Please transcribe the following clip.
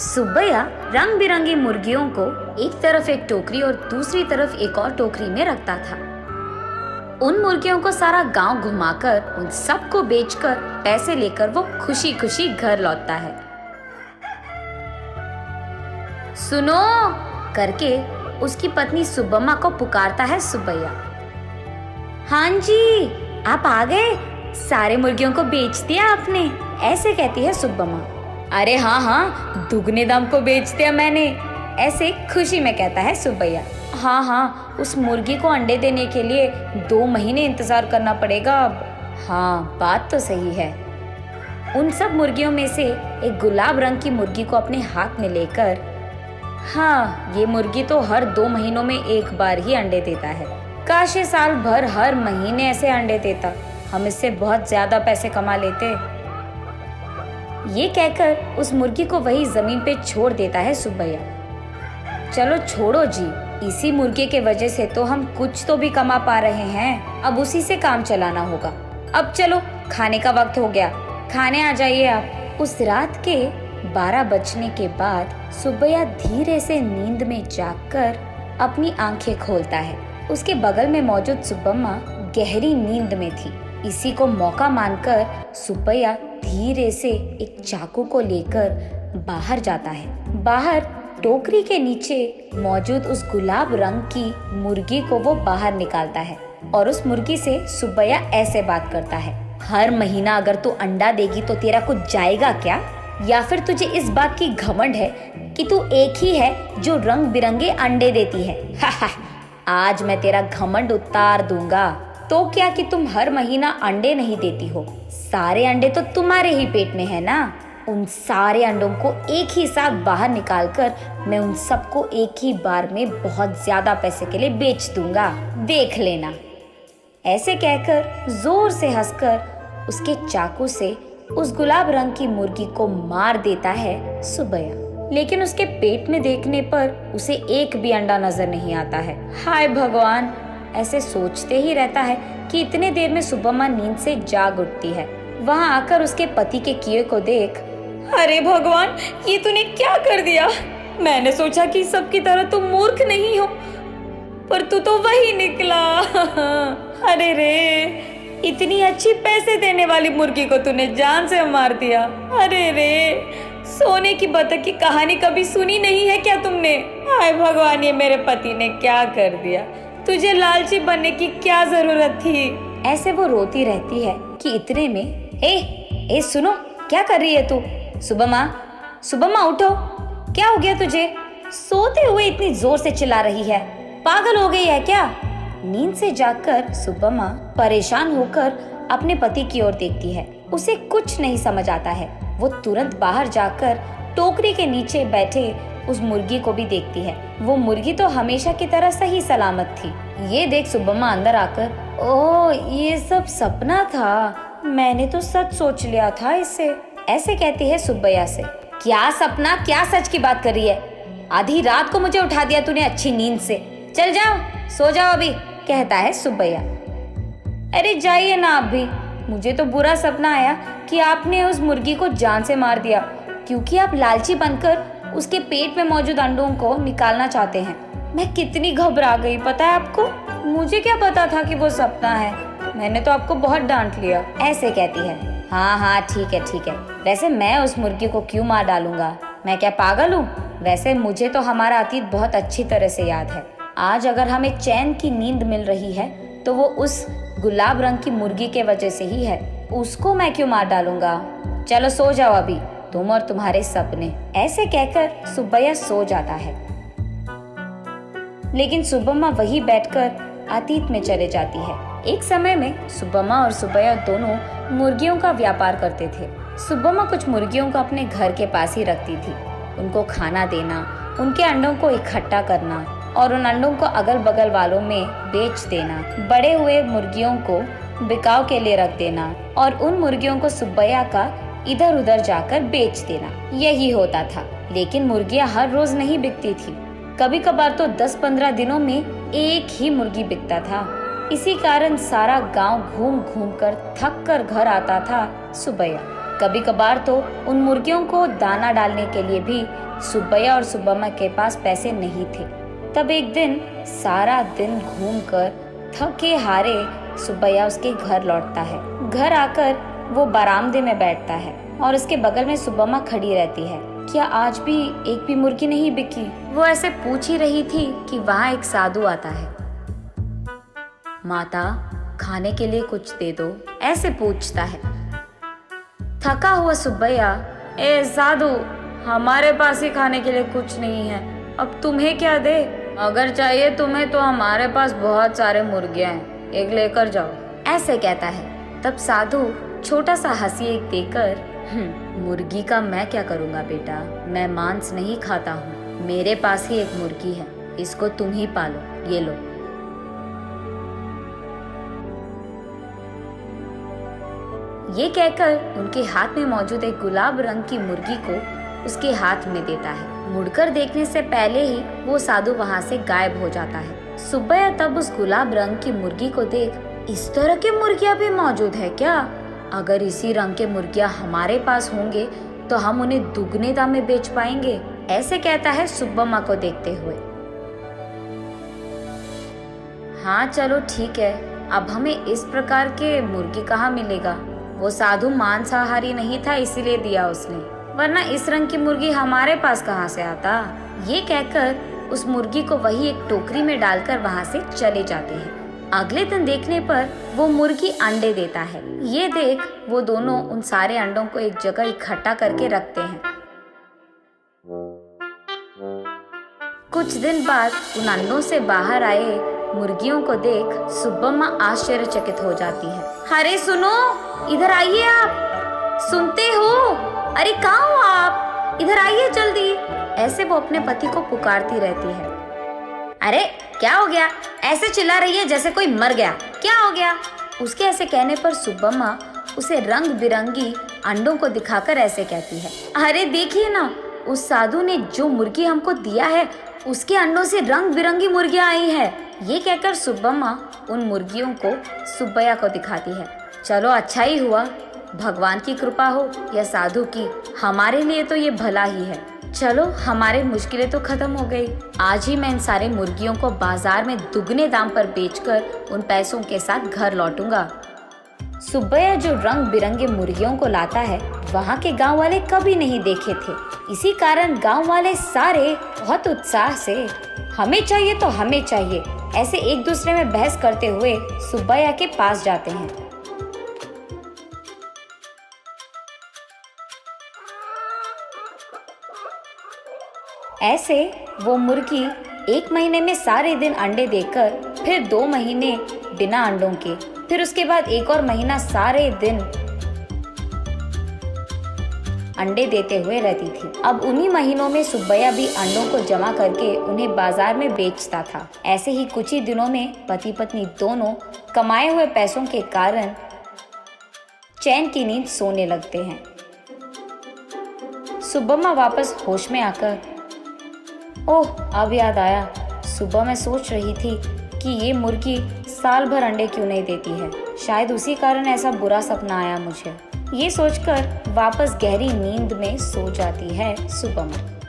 सुब्बैया रंग बिरंगी मुर्गियों को एक तरफ एक टोकरी और दूसरी तरफ एक और टोकरी में रखता था। उन मुर्गियों को सारा गांव घुमाकर उन सबको बेचकर पैसे लेकर वो खुशी खुशी घर लौटता है। सुनो करके उसकी पत्नी सुब्बम्मा को पुकारता है सुब्बैया। हाँ जी, आप आ गए, सारे मुर्गियों को बेच दिया आपने, ऐसे कहती है सुब्बम्मा। अरे हाँ, दुगने दाम को बेच दिया मैंने, ऐसे खुशी में कहता है सुब्बैया। हाँ, उस मुर्गी को अंडे देने के लिए 2 महीने इंतजार करना पड़ेगा अब। हाँ, बात तो सही है। उन सब मुर्गियों में से एक गुलाब रंग की मुर्गी को अपने हाथ में लेकर, हाँ, ये मुर्गी तो हर 2 महीनों में एक बार ही अंडे देता है। काश ये साल भर हर महीने ऐसे अंडे देता, हम इससे बहुत ज्यादा पैसे कमा लेते। ये कहकर उस मुर्गी को वही जमीन पे छोड़ देता है सुब्बैया। चलो छोड़ो जी, इसी मुर्गे के वजह से तो हम कुछ तो भी कमा पा रहे हैं, अब उसी से काम चलाना होगा। अब चलो, खाने का वक्त हो गया, खाने आ जाइए आप। उस रात के 12 बजने के बाद सुब्बैया धीरे से नींद में जागकर अपनी आंखें खोलता है। उसके बगल में मौजूद सुब्बम्मा गहरी नींद में थी। इसी को मौका मानकर सुब्बैया धीरे से एक चाकू को लेकर बाहर जाता है। बाहर टोकरी के नीचे मौजूद उस गुलाब रंग की मुर्गी को वो बाहर निकालता है और उस मुर्गी से सुब्बैया ऐसे बात करता है। हर महीना अगर तू अंडा देगी तो तेरा कुछ जाएगा क्या? या फिर तुझे इस बात की घमंड है कि तू एक ही है जो रंग बिरंगे अंडे देती है? आज मैं तेरा घमंड उतार दूंगा। तो क्या कि तुम हर महीना अंडे नहीं देती हो, सारे अंडे तो तुम्हारे ही पेट में है ना। उन सारे अंडों को एक ही साथ बाहर निकालकर मैं उन सबको एक ही बार में बहुत ज्यादा पैसे के लिए बेच दूंगा, देख लेना। ऐसे कहकर जोर से हंसकर उसके चाकू से उस गुलाब रंग की मुर्गी को मार देता है सुब्बैया। लेकिन उसके पेट में देखने पर उसे एक भी अंडा नजर नहीं आता है। हाय भगवान, ऐसे सोचते ही रहता है कि इतने देर में सुब्बम्मा नींद से जाग उठती है। वहां आकर उसके पति के किए को देख, अरे भगवान, ये तूने क्या कर दिया? मैंने सोचा कि सबकी तरह तुम मूर्ख नहीं हो, पर तू तो वही निकला। अरे रे, इतनी अच्छी पैसे देने वाली मुर्गी को तूने जान से मार दिया। अरे रे, सोने की बतख की कहानी कभी सुनी नहीं है क्या तुमने? हाय भगवान, ये मेरे पति ने क्या कर दिया? तुझे लालची बनने की क्या जरूरत थी? ऐसे वो रोती रहती है कि इतने में ए सुनो, क्या कर रही है तू? सुब्बम्मा उठो, क्या हो गया तुझे? सोते हुए इतनी जोर से चिल्ला रही है, पागल हो गई है क्या? नींद से जागकर सुब्बम्मा परेशान होकर अपने पति की ओर देखती है। उसे कुछ नहीं समझ आता है। वो तुरंत बाहर जाकर टोकरी के नीचे बैठे उस मुर्गी को भी देखती है। वो मुर्गी तो हमेशा की तरह सही सलामत थी। ये देख सुब्बम्मा अंदर आकर, ओह, ये सब सपना था, मैंने तो सच सोच लिया था इसे, ऐसे कहती है सुब्बैया से। क्या सपना, क्या सच की बात कर रही है? आधी रात को मुझे उठा दिया तूने अच्छी नींद से। चल जाओ, सो जाओ अभी, कहता है सुब्बैया। अरे जाइए ना आप भी, मुझे तो बुरा सपना आया कि आपने उस मुर्गी को जान से मार दिया, क्योंकि आप लालची बनकर उसके पेट में मौजूद अंडों को निकालना चाहते हैं। मैं कितनी घबरा गई पता है आपको? मुझे क्या पता था कि वो सपना है, मैंने तो आपको बहुत डांट लिया, ऐसे कहती है। हाँ, ठीक है। वैसे मैं उस मुर्गी को क्यों मार डालूंगा? मैं क्या पागल हूँ? वैसे मुझे तो हमारा अतीत बहुत अच्छी तरह से याद है। आज अगर हमें चैन की नींद मिल रही है तो वो उस गुलाब रंग की मुर्गी के वजह से ही है। उसको मैं क्यों मार डालूंगा? चलो सो जाओ अभी, तुम और तुम्हारे सपने। ऐसे कहकर सुब्बैया सो जाता है। लेकिन सुब्बम्मा वही बैठकर अतीत में चले जाती है। एक समय में सुब्बम्मा और सुब्बैया दोनों मुर्गियों का व्यापार करते थे। सुब्बम्मा कुछ मुर्गियों को अपने घर के पास ही रखती थी। उनको खाना देना, उनके अंडों को इकट्ठा करना और उन अंडों को अगल बगल वालों में बेच देना, बड़े हुए मुर्गियों को बिकाव के लिए रख देना और उन मुर्गियों को सुब्बैया का इधर उधर जाकर बेच देना, यही होता था। लेकिन मुर्गियां हर रोज नहीं बिकती थी, कभी कभार तो 10-15 दिनों में एक ही मुर्गी बिकता था। इसी कारण सारा गांव घूम घूम कर थक कर घर आता था सुब्बैया। कभी कभार तो उन मुर्गियों को दाना डालने के लिए भी सुब्बैया और सुब्बम्मा के पास पैसे नहीं थे। तब एक दिन सारा दिन घूमकर थके हारे सुब्बैया उसके घर लौटता है। घर आकर वो बरामदे में बैठता है और उसके बगल में सुब्बम्मा खड़ी रहती है। क्या आज भी एक भी मुर्गी नहीं बिकी? वो ऐसे पूछ ही रही थी कि वहाँ एक साधु आता है। माता, खाने के लिए कुछ दे दो, ऐसे पूछता है। थका हुआ सुब्बैया, ए साधु, हमारे पास ही खाने के लिए कुछ नहीं है, अब तुम्हें क्या दे? अगर चाहिए तुम्हें तो हमारे पास बहुत सारे मुर्गियां हैं, एक लेकर जाओ, ऐसे कहता है। तब साधु छोटा सा हंसी एक देकर, मुर्गी का मैं क्या करूँगा बेटा, मैं मांस नहीं खाता हूँ, मेरे पास ही एक मुर्गी है, इसको तुम ही पालो, ये लो। ये कहकर उनके हाथ में मौजूद एक गुलाब रंग की मुर्गी को उसके हाथ में देता है। मुड़कर देखने से पहले ही वो साधु वहाँ से गायब हो जाता है। सुब्बैया तब उस गुलाब रंग की मुर्गी को देख, इस तरह की मुर्गियाँ भी मौजूद है क्या? अगर इसी रंग के मुर्गियाँ हमारे पास होंगे तो हम उन्हें दुगने दाम में बेच पाएंगे, ऐसे कहता है सुब्बम्मा को देखते हुए। हाँ चलो ठीक है, अब हमें इस प्रकार के मुर्गी कहाँ मिलेगा? वो साधु मांसाहारी नहीं था इसीलिए दिया उसने, वरना इस रंग की मुर्गी हमारे पास कहाँ से आता? ये कहकर उस मुर्गी को वही एक टोकरी में डालकर वहाँ से चले जाते हैं। अगले दिन देखने पर वो मुर्गी अंडे देता है। ये देख वो दोनों उन सारे अंडों को एक जगह इकट्ठा करके रखते हैं। कुछ दिन बाद उन अंडों से बाहर आए मुर्गियों को देख सुब्बम्मा आश्चर्यचकित हो जाती है। अरे सुनो, इधर आइए आप, सुनते हो? अरे कहाँ हो आप? इधर आइए जल्दी, ऐसे वो अपने पति को पुकारती रहती है। अरे क्या हो गया? ऐसे चिल्ला रही है जैसे कोई मर गया, क्या हो गया? उसके ऐसे कहने पर सुब्बम्मा उसे रंग बिरंगी अंडों को दिखाकर ऐसे कहती है, अरे देखिए ना, उस साधु ने जो मुर्गी हमको दिया है उसके अंडों से रंग बिरंगी मुर्गियां आई है। ये कहकर सुब्बम्मा उन मुर्गियों को सुब्बैया को दिखाती है। चलो अच्छा ही हुआ, भगवान की कृपा हो या साधु की, हमारे लिए तो ये भला ही है। चलो हमारी मुश्किलें तो खत्म हो गई। आज ही मैं इन सारे मुर्गियों को बाजार में दुगने दाम पर बेचकर उन पैसों के साथ घर लौटूंगा। सुब्बैया जो रंग बिरंगे मुर्गियों को लाता है वहाँ के गांव वाले कभी नहीं देखे थे। इसी कारण गांव वाले सारे बहुत उत्साह से हमें चाहिए तो हमें चाहिए ऐसे एक दूसरे में बहस करते हुए सुब्बैया के पास जाते हैं। ऐसे वो मुर्गी 1 महीने में सारे दिन अंडे देकर, फिर 2 महीने बिना अंडों के, फिर उसके बाद 1 और महीना सारे दिन अंडे देते हुए रहती थी। अब उन्हीं महीनों में सुब्बैया भी अंडों को जमा करके उन्हें बाजार में बेचता था। ऐसे ही कुछ ही दिनों में पति पत्नी दोनों कमाए हुए पैसों के कारण चैन की नींद सोने लगते हैं। सुब्बम्मा वापस होश में आकर, ओह अब याद आया, सुबह मैं सोच रही थी कि ये मुर्गी साल भर अंडे क्यों नहीं देती है, शायद उसी कारण ऐसा बुरा सपना आया मुझे। ये सोचकर वापस गहरी नींद में सो जाती है सुब्बम्मा।